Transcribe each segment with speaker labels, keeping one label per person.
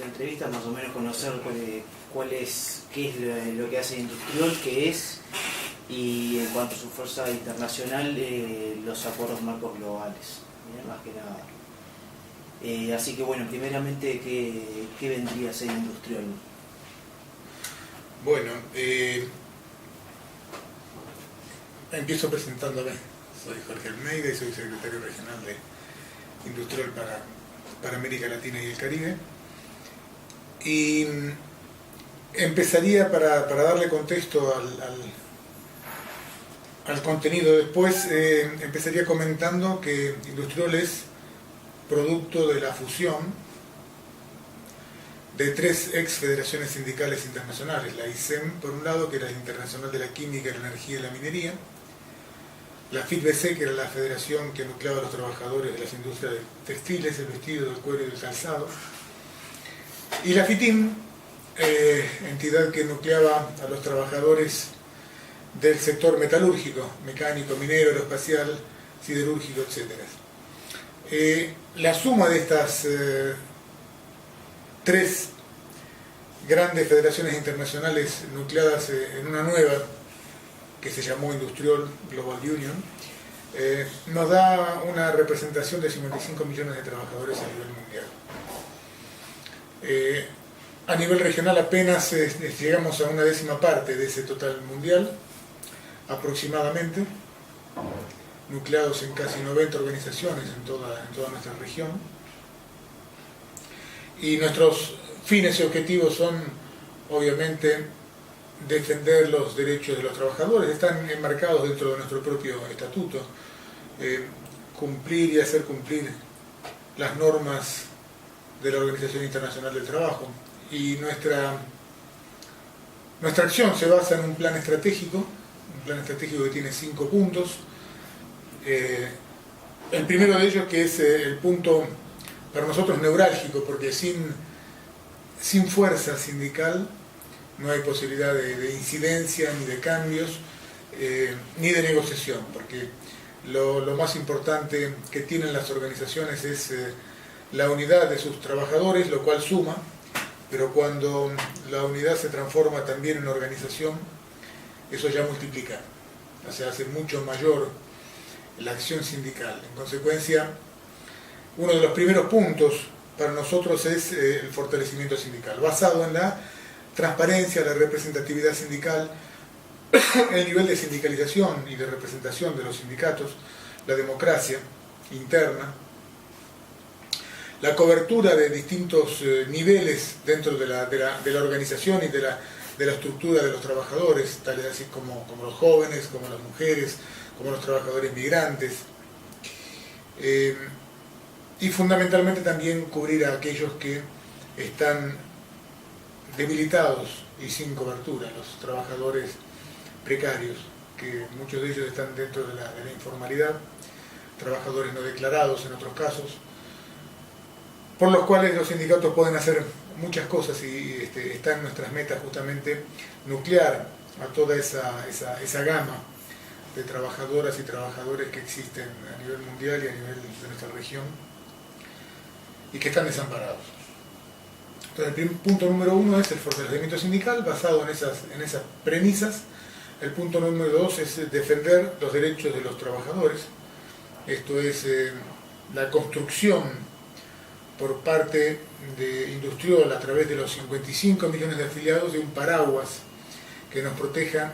Speaker 1: la entrevista, más o menos conocer qué es lo que hace Industriol, qué es, y en cuanto a su fuerza internacional, los acuerdos marcos globales, más que nada. Así que bueno, primeramente, ¿qué vendría a ser Industriol?
Speaker 2: Bueno, empiezo presentándome. Soy Jorge Almeida y soy secretario regional de Industriol para América Latina y el Caribe. Y empezaría para darle contexto al contenido después, empezaría comentando que Industriol es producto de la fusión de tres ex federaciones sindicales internacionales: la ISEM, por un lado, que era la Internacional de la Química, la Energía y la Minería; la FITBC, que era la federación que nucleaba a los trabajadores de las industrias textiles, el vestido, el cuero y el calzado; y la FITIM, entidad que nucleaba a los trabajadores del sector metalúrgico, mecánico, minero, aeroespacial, siderúrgico, etc. La suma de estas tres grandes federaciones internacionales nucleadas en una nueva, que se llamó Industriol Global Union, nos da una representación de 55 millones de trabajadores a nivel mundial. A nivel regional apenas llegamos a una décima parte de ese total mundial, aproximadamente, nucleados en casi 90 organizaciones en toda nuestra región. Y nuestros fines y objetivos son, obviamente, defender los derechos de los trabajadores. Están enmarcados dentro de nuestro propio estatuto. Cumplir y hacer cumplir las normas de la Organización Internacional del Trabajo. Y nuestra acción se basa en un plan estratégico que tiene 5 puntos. El primero de ellos, que es el punto para nosotros neurálgico, porque sin fuerza sindical no hay posibilidad de incidencia, ni de cambios, ni de negociación, porque lo más importante que tienen las organizaciones es la unidad de sus trabajadores, lo cual suma, pero cuando la unidad se transforma también en organización, eso ya multiplica, o sea, hace mucho mayor la acción sindical. En consecuencia, uno de los primeros puntos para nosotros es el fortalecimiento sindical, basado en la transparencia, la representatividad sindical, el nivel de sindicalización y de representación de los sindicatos, la democracia interna, la cobertura de distintos niveles dentro de la organización y de la estructura de los trabajadores, tales así como los jóvenes, como las mujeres, como los trabajadores migrantes. Y fundamentalmente también cubrir a aquellos que están debilitados y sin cobertura, los trabajadores precarios, que muchos de ellos están dentro de la informalidad, trabajadores no declarados en otros casos, por los cuales los sindicatos pueden hacer muchas cosas, y está en nuestras metas justamente nuclear a toda esa gama de trabajadoras y trabajadores que existen a nivel mundial y a nivel de nuestra región, y que están desamparados. Entonces, el punto número 1 es el fortalecimiento sindical, basado en esas premisas. El punto número 2 es defender los derechos de los trabajadores. Esto es la construcción por parte de Industriol, a través de los 55 millones de afiliados, de un paraguas que nos proteja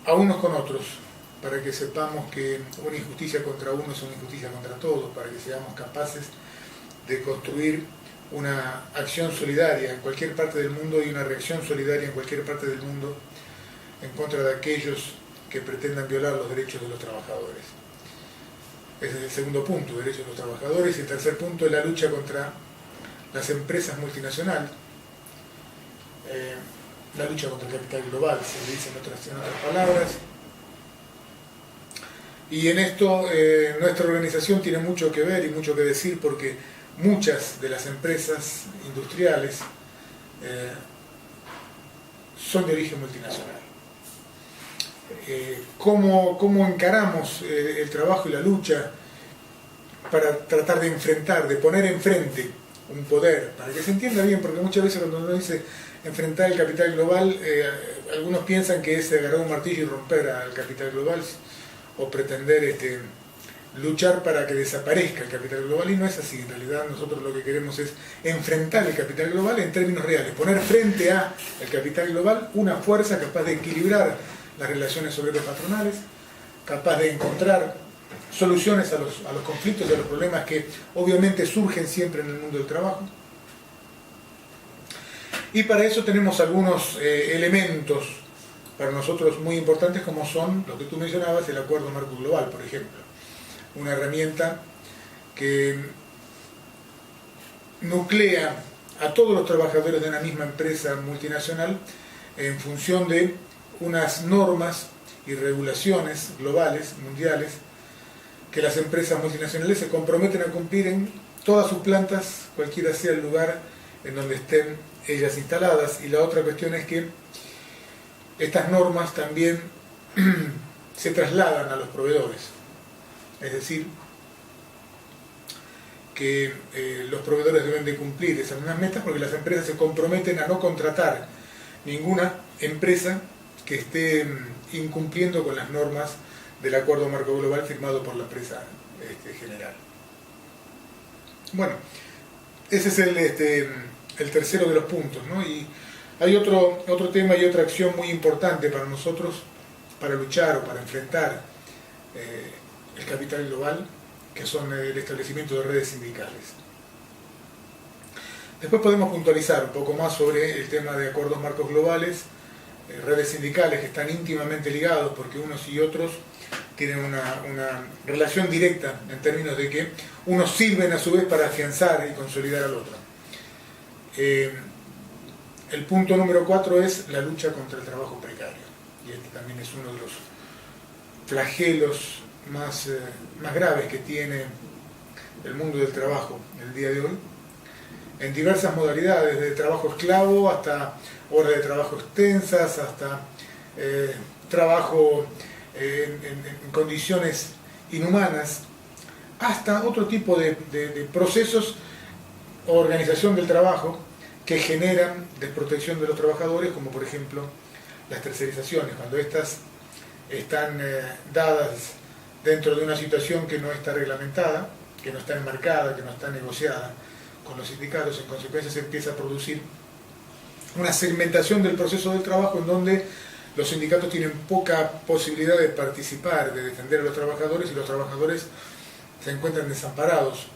Speaker 2: a unos con otros, para que sepamos que una injusticia contra uno es una injusticia contra todos, para que seamos capaces de construir una acción solidaria en cualquier parte del mundo y una reacción solidaria en cualquier parte del mundo en contra de aquellos que pretendan violar los derechos de los trabajadores. Ese es el segundo punto, derechos de los trabajadores. Y el tercer punto es la lucha contra las empresas multinacionales, la lucha contra el capital global, se dice en otras palabras. Y en esto nuestra organización tiene mucho que ver y mucho que decir, porque muchas de las empresas industriales son de origen multinacional. ¿Cómo encaramos el trabajo y la lucha para tratar de enfrentar, de poner enfrente un poder, para que se entienda bien, porque muchas veces cuando uno dice enfrentar el capital global, algunos piensan que es agarrar un martillo y romper al capital global, o pretender luchar para que desaparezca el capital global, y no es así. En realidad nosotros lo que queremos es enfrentar el capital global en términos reales, poner frente al capital global una fuerza capaz de equilibrar las relaciones obrero-patronales, capaz de encontrar soluciones a los conflictos y a los problemas que obviamente surgen siempre en el mundo del trabajo. Y para eso tenemos algunos elementos para nosotros muy importantes, como son lo que tú mencionabas, el Acuerdo Marco Global, por ejemplo. Una herramienta que nuclea a todos los trabajadores de una misma empresa multinacional en función de unas normas y regulaciones globales, mundiales, que las empresas multinacionales se comprometen a cumplir en todas sus plantas, cualquiera sea el lugar en donde estén ellas instaladas. Y la otra cuestión es que estas normas también se trasladan a los proveedores. Es decir, que los proveedores deben de cumplir esas mismas metas, porque las empresas se comprometen a no contratar ninguna empresa que esté incumpliendo con las normas del Acuerdo Marco Global firmado por la empresa general. Bueno, ese es el tercero de los puntos, ¿no? Y hay otro tema y otra acción muy importante para nosotros, para luchar o para enfrentar el capital global, que son el establecimiento de redes sindicales. Después podemos puntualizar un poco más sobre el tema de acuerdos marcos globales, redes sindicales que están íntimamente ligados, porque unos y otros tienen una relación directa en términos de que unos sirven a su vez para afianzar y consolidar al otro. El punto número 4 es la lucha contra el trabajo precario, y este también es uno de los flagelos más graves que tiene el mundo del trabajo el día de hoy, en diversas modalidades, desde trabajo esclavo hasta horas de trabajo extensas, hasta trabajo en condiciones inhumanas, hasta otro tipo de procesos o organización del trabajo que generan desprotección de los trabajadores, como por ejemplo las tercerizaciones, cuando estas están dadas dentro de una situación que no está reglamentada, que no está enmarcada, que no está negociada con los sindicatos. En consecuencia se empieza a producir una segmentación del proceso del trabajo en donde los sindicatos tienen poca posibilidad de participar, de defender a los trabajadores, y los trabajadores se encuentran desamparados,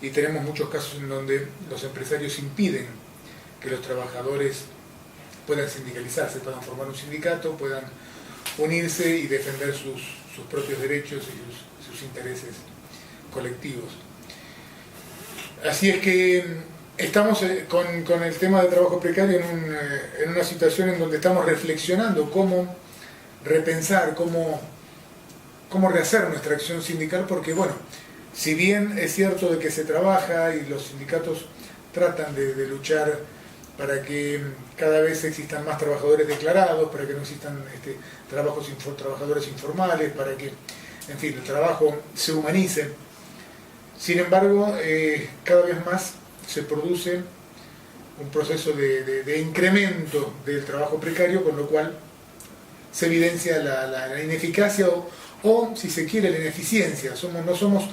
Speaker 2: y tenemos muchos casos en donde los empresarios impiden que los trabajadores puedan sindicalizarse, puedan formar un sindicato, puedan unirse y defender sus propios derechos y sus intereses colectivos. Así es que estamos con el tema del trabajo precario en una situación en donde estamos reflexionando cómo repensar, cómo rehacer nuestra acción sindical, porque bueno, si bien es cierto de que se trabaja y los sindicatos tratan de luchar para que cada vez existan más trabajadores declarados, para que no existan trabajadores informales, para que, en fin, el trabajo se humanice. Sin embargo, cada vez más se produce un proceso de incremento del trabajo precario, con lo cual se evidencia la ineficacia o, si se quiere, la ineficiencia. No somos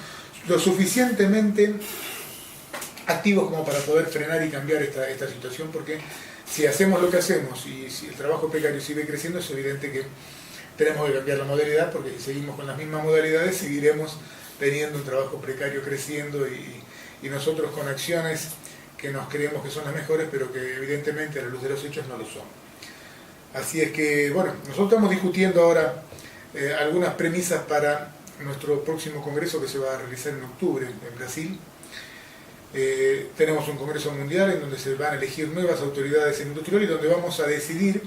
Speaker 2: lo suficientemente activos como para poder frenar y cambiar esta situación, porque si hacemos lo que hacemos y si el trabajo precario sigue creciendo, es evidente que tenemos que cambiar la modalidad, porque si seguimos con las mismas modalidades seguiremos teniendo un trabajo precario creciendo y nosotros con acciones que nos creemos que son las mejores, pero que evidentemente a la luz de los hechos no lo son. Así es que, bueno, nosotros estamos discutiendo ahora algunas premisas para nuestro próximo congreso que se va a realizar en octubre en Brasil. Tenemos un congreso mundial en donde se van a elegir nuevas autoridades en industrial y donde vamos a decidir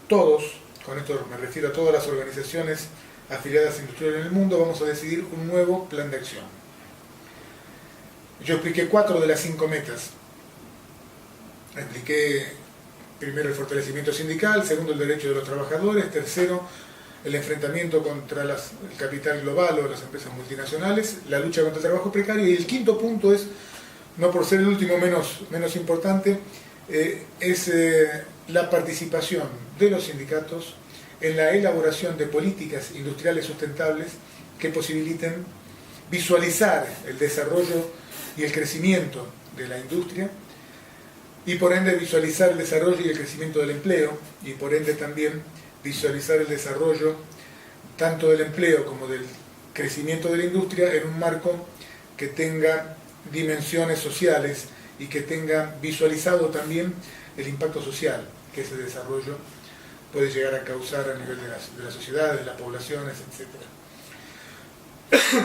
Speaker 2: todos, con esto me refiero a todas las organizaciones afiliadas a industrial en el mundo, vamos a decidir un nuevo plan de acción. Yo expliqué 4 de las 5 metas. Expliqué primero el fortalecimiento sindical, segundo el derecho de los trabajadores, tercero el enfrentamiento contra el capital global o las empresas multinacionales, la lucha contra el trabajo precario, y el quinto punto es no por ser el último menos importante, es la participación de los sindicatos en la elaboración de políticas industriales sustentables que posibiliten visualizar el desarrollo y el crecimiento de la industria y por ende visualizar el desarrollo y el crecimiento del empleo y por ende también visualizar el desarrollo tanto del empleo como del crecimiento de la industria en un marco que tenga dimensiones sociales y que tenga visualizado también el impacto social que ese desarrollo puede llegar a causar a nivel de la sociedad, de las poblaciones, etc.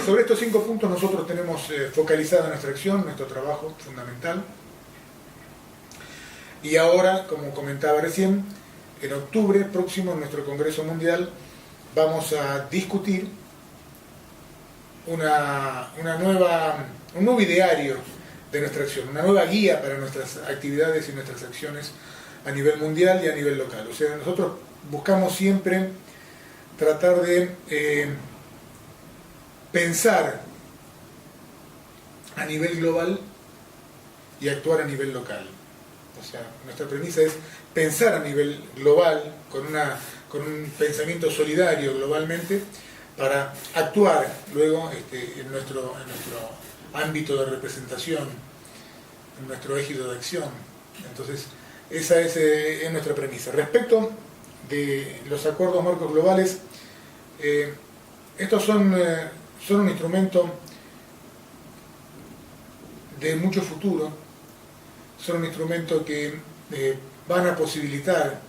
Speaker 2: Sobre estos 5 puntos nosotros tenemos focalizada nuestra acción, nuestro trabajo fundamental. Y ahora, como comentaba recién, en octubre próximo, en nuestro Congreso Mundial, vamos a discutir un nuevo ideario de nuestra acción, una nueva guía para nuestras actividades y nuestras acciones a nivel mundial y a nivel local. O sea, nosotros buscamos siempre tratar de pensar a nivel global y actuar a nivel local. O sea, nuestra premisa es pensar a nivel global, con un pensamiento solidario globalmente, para actuar luego en nuestro ámbito de representación, en nuestro ejido de acción. Entonces, esa es nuestra premisa. Respecto de los acuerdos marcos globales, estos son un instrumento de mucho futuro, son un instrumento que van a posibilitar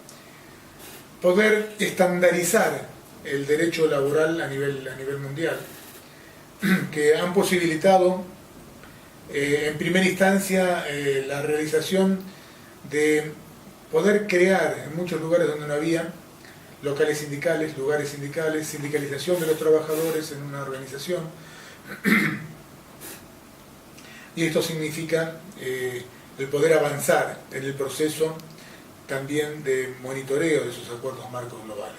Speaker 2: poder estandarizar el derecho laboral a nivel mundial, que han posibilitado en primera instancia la realización de poder crear en muchos lugares donde no había locales sindicales, lugares sindicales, sindicalización de los trabajadores en una organización. Y esto significa el poder avanzar en el proceso también de monitoreo de esos acuerdos marcos globales.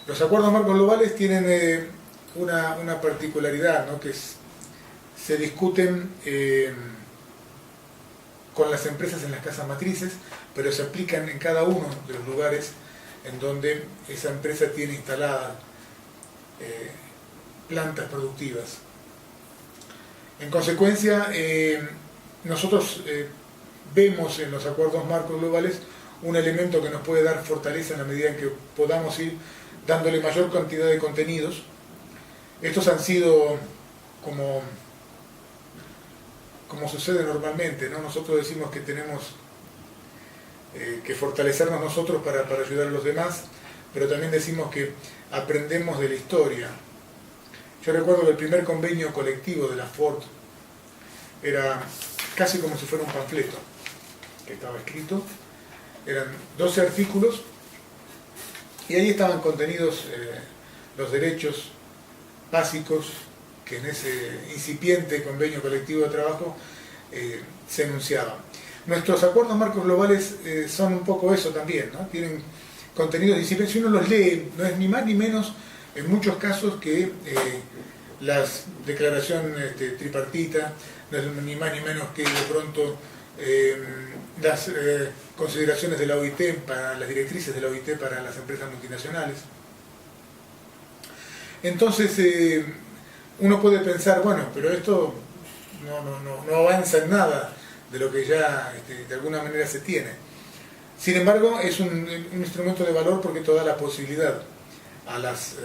Speaker 2: Los acuerdos marcos globales tienen una particularidad, ¿no? Que se discuten con las empresas en las casas matrices, pero se aplican en cada uno de los lugares en donde esa empresa tiene instaladas plantas productivas. En consecuencia, nosotros vemos en los acuerdos marcos globales un elemento que nos puede dar fortaleza en la medida en que podamos ir dándole mayor cantidad de contenidos. Estos han sido como sucede normalmente, ¿no? Nosotros decimos que tenemos que fortalecernos nosotros para ayudar a los demás, pero también decimos que aprendemos de la historia. Yo recuerdo que el primer convenio colectivo de la Ford era casi como si fuera un panfleto que estaba escrito, eran 12 artículos y ahí estaban contenidos los derechos básicos que en ese incipiente convenio colectivo de trabajo se enunciaban. Nuestros acuerdos marcos globales son un poco eso también, ¿no? Tienen contenidos incipientes, si uno los lee, no es ni más ni menos en muchos casos que la declaración tripartita, no es ni más ni menos que de pronto las consideraciones de la OIT, para las directrices de la OIT para las empresas multinacionales. Entonces, uno puede pensar, bueno, pero esto no avanza en nada de lo que ya de alguna manera se tiene. Sin embargo, es un instrumento de valor porque esto da la posibilidad a las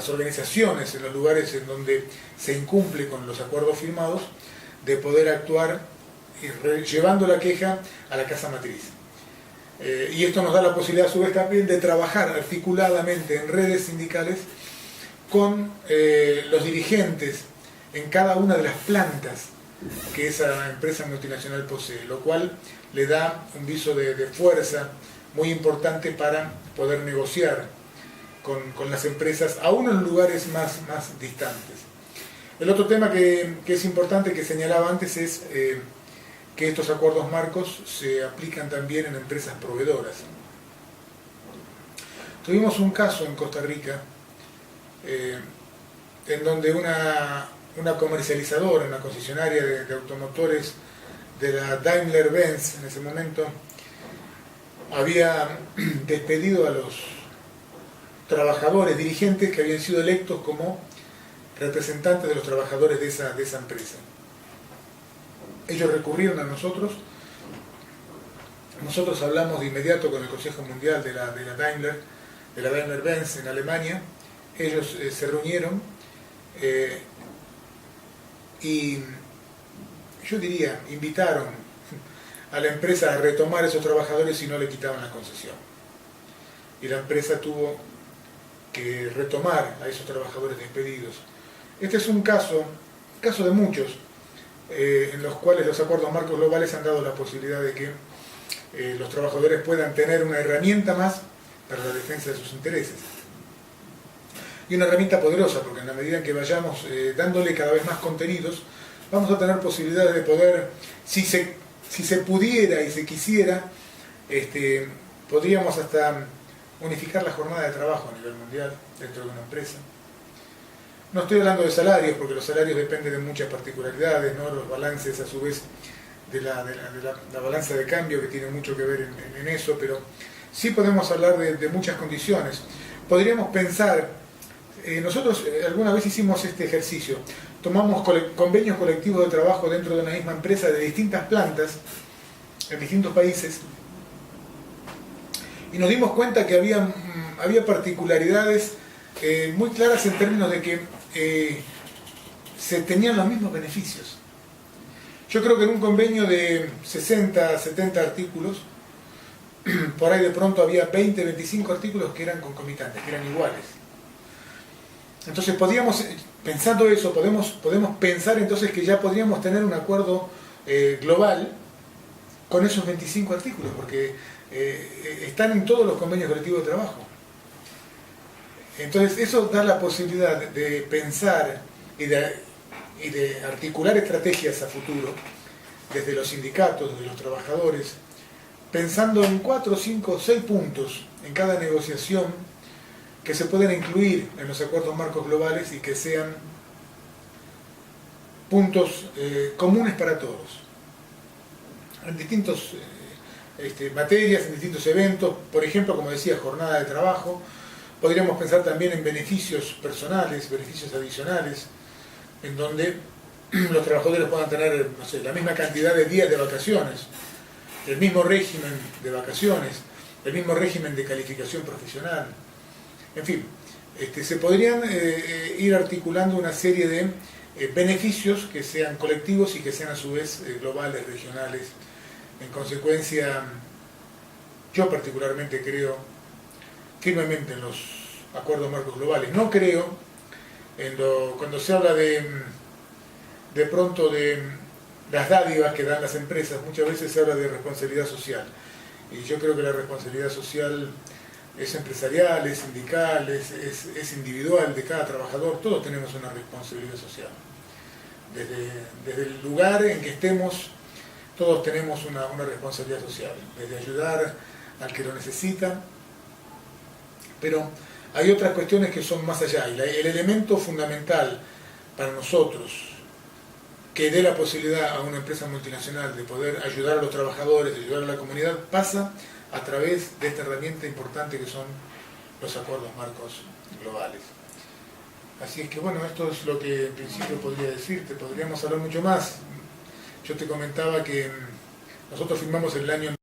Speaker 2: organizaciones en los lugares en donde se incumple con los acuerdos firmados de poder actuar llevando la queja a la casa matriz. Y esto nos da la posibilidad a su vez también de trabajar articuladamente en redes sindicales con los dirigentes en cada una de las plantas que esa empresa multinacional posee, lo cual le da un viso de fuerza muy importante para poder negociar con las empresas, aún en lugares más distantes. El otro tema que es importante, que señalaba antes, es que estos acuerdos marcos se aplican también en empresas proveedoras. Tuvimos un caso en Costa Rica en donde una comercializadora, una concesionaria de automotores de la Daimler-Benz en ese momento, había despedido a los trabajadores, dirigentes que habían sido electos como representantes de los trabajadores de esa empresa. Ellos recurrieron a nosotros hablamos de inmediato con el Consejo Mundial de la Daimler, de la Daimler-Benz en Alemania. Ellos se reunieron y yo diría, invitaron a la empresa a retomar a esos trabajadores si no le quitaban la concesión. Y la empresa tuvo que retomar a esos trabajadores despedidos. Este es un caso de muchos, en los cuales los acuerdos marcos globales han dado la posibilidad de que los trabajadores puedan tener una herramienta más para la defensa de sus intereses. Y una herramienta poderosa, porque en la medida en que vayamos dándole cada vez más contenidos, vamos a tener posibilidades de poder, si se pudiera y se quisiera, podríamos hasta unificar la jornada de trabajo a nivel mundial dentro de una empresa. No estoy hablando de salarios, porque los salarios dependen de muchas particularidades, ¿no? Los balances a su vez de la balanza de cambio, que tiene mucho que ver en eso, pero sí podemos hablar de muchas condiciones. Podríamos pensar, nosotros alguna vez hicimos este ejercicio, tomamos convenios colectivos de trabajo dentro de una misma empresa de distintas plantas, en distintos países, y nos dimos cuenta que había particularidades muy claras en términos de que se tenían los mismos beneficios. Yo creo que en un convenio de 60, 70 artículos, por ahí de pronto había 20, 25 artículos que eran concomitantes, que eran iguales. Entonces pensando eso, podemos pensar entonces que ya podríamos tener un acuerdo global con esos 25 artículos, porque están en todos los convenios colectivos de trabajo. Entonces eso da la posibilidad de pensar y de articular estrategias a futuro, desde los sindicatos, desde los trabajadores, pensando en 4, 5, 6 puntos en cada negociación que se pueden incluir en los acuerdos marcos globales y que sean puntos comunes para todos, en distintas materias, en distintos eventos. Por ejemplo, como decía, jornada de trabajo. Podríamos pensar también en beneficios personales, beneficios adicionales, en donde los trabajadores puedan tener, no sé, la misma cantidad de días de vacaciones, el mismo régimen de vacaciones, el mismo régimen de calificación profesional. En fin, se podrían ir articulando una serie de beneficios que sean colectivos y que sean a su vez globales, regionales. En consecuencia, yo particularmente creo firmemente en los acuerdos marcos globales. No creo cuando se habla de pronto de las dádivas que dan las empresas, muchas veces se habla de responsabilidad social. Y yo creo que la responsabilidad social es empresarial, es sindical, es individual de cada trabajador. Todos tenemos una responsabilidad social. Desde el lugar en que estemos, todos tenemos una responsabilidad social, desde ayudar al que lo necesita. Pero hay otras cuestiones que son más allá, y el elemento fundamental para nosotros que dé la posibilidad a una empresa multinacional de poder ayudar a los trabajadores, de ayudar a la comunidad, pasa a través de esta herramienta importante que son los acuerdos marcos globales. Así es que bueno, esto es lo que en principio podría decirte. Podríamos hablar mucho más. Yo te comentaba que nosotros firmamos en el año